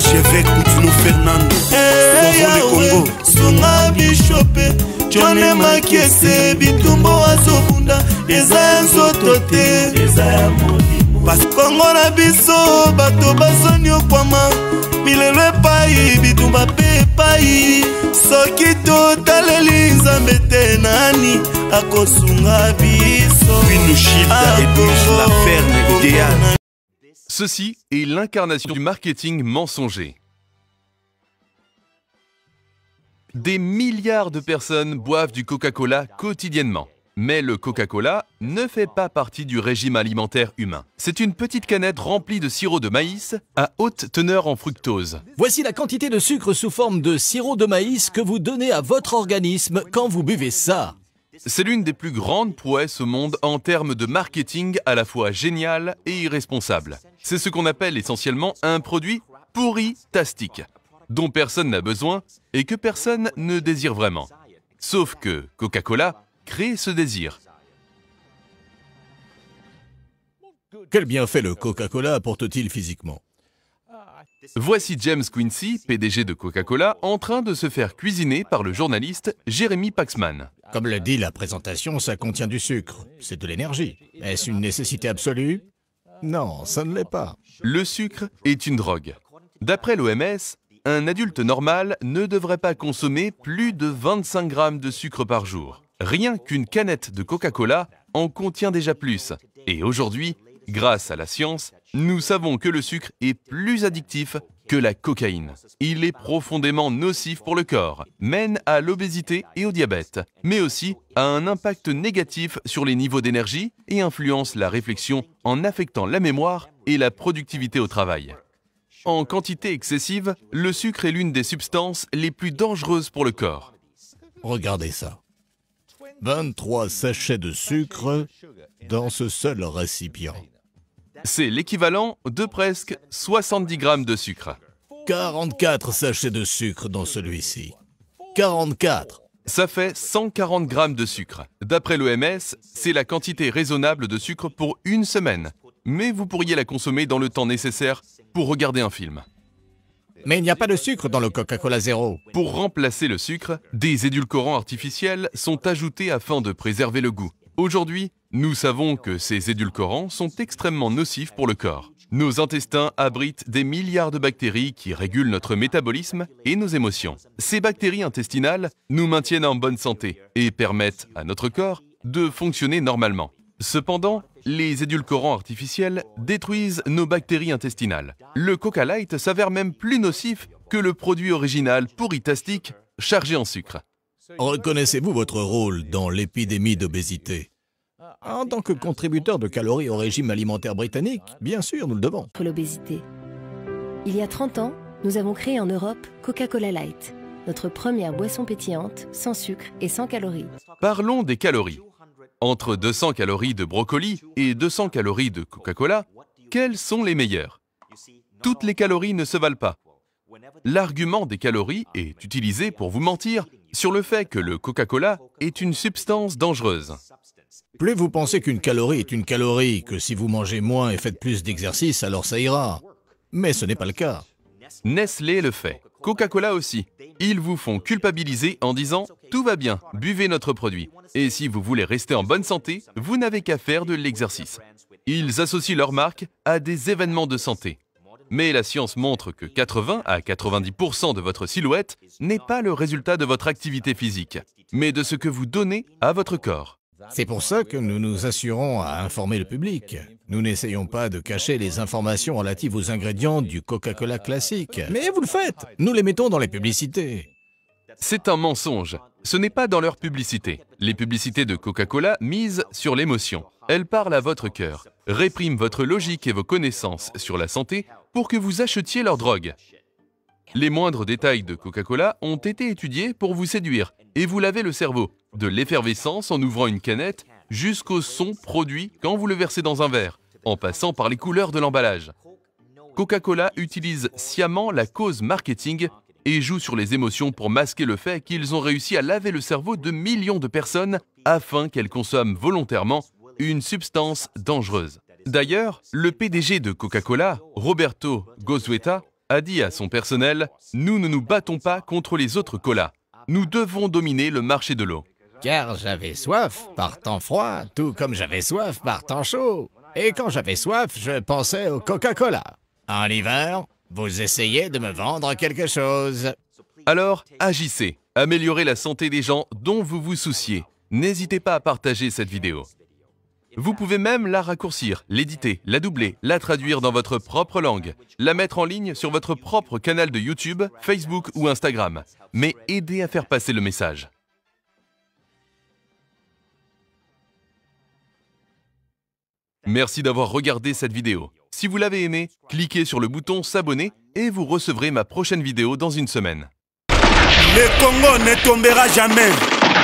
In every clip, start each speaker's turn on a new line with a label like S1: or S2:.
S1: Archevêque Coutinho Fernando
S2: Congo Sunga Bishope Jone Makiese Bitumbo Azobunda Eza nzoto te Kongo na biso bato basoni okwama Milelo epai bitumba pe epai Soki totaleli nzambe te nani akosunga biso
S1: Winushilda Edwige la ferme idéale.
S3: Ceci est l'incarnation du marketing mensonger. Des milliards de personnes boivent du Coca-Cola quotidiennement. Mais le Coca-Cola ne fait pas partie du régime alimentaire humain. C'est une petite canette remplie de sirop de maïs à haute teneur en fructose.
S4: Voici la quantité de sucre sous forme de sirop de maïs que vous donnez à votre organisme quand vous buvez ça.
S3: C'est l'une des plus grandes prouesses au monde en termes de marketing à la fois génial et irresponsable. C'est ce qu'on appelle essentiellement un produit pourri-tastique, dont personne n'a besoin et que personne ne désire vraiment. Sauf que Coca-Cola crée ce désir.
S4: Quel bienfait le Coca-Cola apporte-t-il physiquement?
S3: Voici James Quincy, PDG de Coca-Cola, en train de se faire cuisiner par le journaliste Jeremy Paxman.
S4: Comme l'a dit la présentation, ça contient du sucre. C'est de l'énergie. Est-ce une nécessité absolue? Non, ça ne l'est pas.
S3: Le sucre est une drogue. D'après l'OMS, un adulte normal ne devrait pas consommer plus de 25 grammes de sucre par jour. Rien qu'une canette de Coca-Cola en contient déjà plus. Et aujourd'hui, grâce à la science, nous savons que le sucre est plus addictif que la cocaïne. Il est profondément nocif pour le corps, mène à l'obésité et au diabète, mais aussi a un impact négatif sur les niveaux d'énergie et influence la réflexion en affectant la mémoire et la productivité au travail. En quantité excessive, le sucre est l'une des substances les plus dangereuses pour le corps.
S4: Regardez ça. 23 sachets de sucre dans ce seul récipient.
S3: C'est l'équivalent de presque 70 grammes de sucre.
S4: 44 sachets de sucre dans celui-ci. 44.
S3: Ça fait 140 grammes de sucre. D'après l'OMS, c'est la quantité raisonnable de sucre pour une semaine. Mais vous pourriez la consommer dans le temps nécessaire pour regarder un film.
S4: Mais il n'y a pas de sucre dans le Coca-Cola Zéro.
S3: Pour remplacer le sucre, des édulcorants artificiels sont ajoutés afin de préserver le goût. Aujourd'hui, nous savons que ces édulcorants sont extrêmement nocifs pour le corps. Nos intestins abritent des milliards de bactéries qui régulent notre métabolisme et nos émotions. Ces bactéries intestinales nous maintiennent en bonne santé et permettent à notre corps de fonctionner normalement. Cependant, les édulcorants artificiels détruisent nos bactéries intestinales. Le Coca Light s'avère même plus nocif que le produit original pourri-tastique chargé en sucre.
S4: Reconnaissez-vous votre rôle dans l'épidémie d'obésité? En tant que contributeur de calories au régime alimentaire britannique, bien sûr, nous le devons.
S5: Pour l'obésité. Il y a 30 ans, nous avons créé en Europe Coca-Cola Light, notre première boisson pétillante, sans sucre et sans calories.
S3: Parlons des calories. Entre 200 calories de brocoli et 200 calories de Coca-Cola, quelles sont les meilleures? Toutes les calories ne se valent pas. L'argument des calories est utilisé pour vous mentir sur le fait que le Coca-Cola est une substance dangereuse.
S4: Plus vous pensez qu'une calorie est une calorie, que si vous mangez moins et faites plus d'exercice, alors ça ira. Mais ce n'est pas le cas.
S3: Nestlé le fait. Coca-Cola aussi. Ils vous font culpabiliser en disant « Tout va bien, buvez notre produit. Et si vous voulez rester en bonne santé, vous n'avez qu'à faire de l'exercice. » Ils associent leur marque à des événements de santé. Mais la science montre que 80 à 90% de votre silhouette n'est pas le résultat de votre activité physique, mais de ce que vous donnez à votre corps.
S4: C'est pour ça que nous nous assurons à informer le public. Nous n'essayons pas de cacher les informations relatives aux ingrédients du Coca-Cola classique. Mais vous le faites. Nous les mettons dans les publicités.
S3: C'est un mensonge. Ce n'est pas dans leur publicité. Les publicités de Coca-Cola misent sur l'émotion. Elles parlent à votre cœur, répriment votre logique et vos connaissances sur la santé pour que vous achetiez leur drogue. Les moindres détails de Coca-Cola ont été étudiés pour vous séduire et vous laver le cerveau, de l'effervescence en ouvrant une canette jusqu'au son produit quand vous le versez dans un verre, en passant par les couleurs de l'emballage. Coca-Cola utilise sciemment la cause marketing et joue sur les émotions pour masquer le fait qu'ils ont réussi à laver le cerveau de millions de personnes afin qu'elles consomment volontairement une substance dangereuse. D'ailleurs, le PDG de Coca-Cola, Roberto Goizueta, a dit à son personnel « Nous ne nous battons pas contre les autres colas. Nous devons dominer le marché de l'eau. »
S4: Car j'avais soif par temps froid, tout comme j'avais soif par temps chaud. Et quand j'avais soif, je pensais au Coca-Cola. En hiver, vous essayez de me vendre quelque chose.
S3: Alors, agissez. Améliorez la santé des gens dont vous vous souciez. N'hésitez pas à partager cette vidéo. Vous pouvez même la raccourcir, l'éditer, la doubler, la traduire dans votre propre langue, la mettre en ligne sur votre propre canal de YouTube, Facebook ou Instagram. Mais aidez à faire passer le message. Merci d'avoir regardé cette vidéo. Si vous l'avez aimée, cliquez sur le bouton s'abonner et vous recevrez ma prochaine vidéo dans une semaine.
S2: Le Congo ne tombera jamais,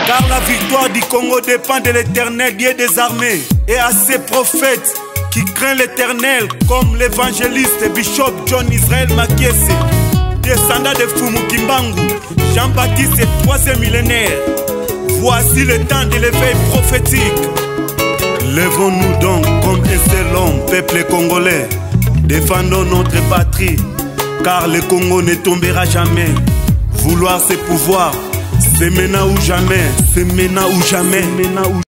S2: car la victoire du Congo dépend de l'Éternel, Dieu des armées, et à ses prophètes qui craignent l'Éternel, comme l'évangéliste Bishop John Israel Makiese, descendant de Fumu Kimbangu, Jean-Baptiste, 3e millénaire. Voici le temps de l'éveil prophétique. Lèvons-nous donc comme un seul homme, peuple congolais. Défendons notre patrie, car le Congo ne tombera jamais. Vouloir c'est pouvoir, c'est maintenant ou jamais, c'est maintenant ou jamais.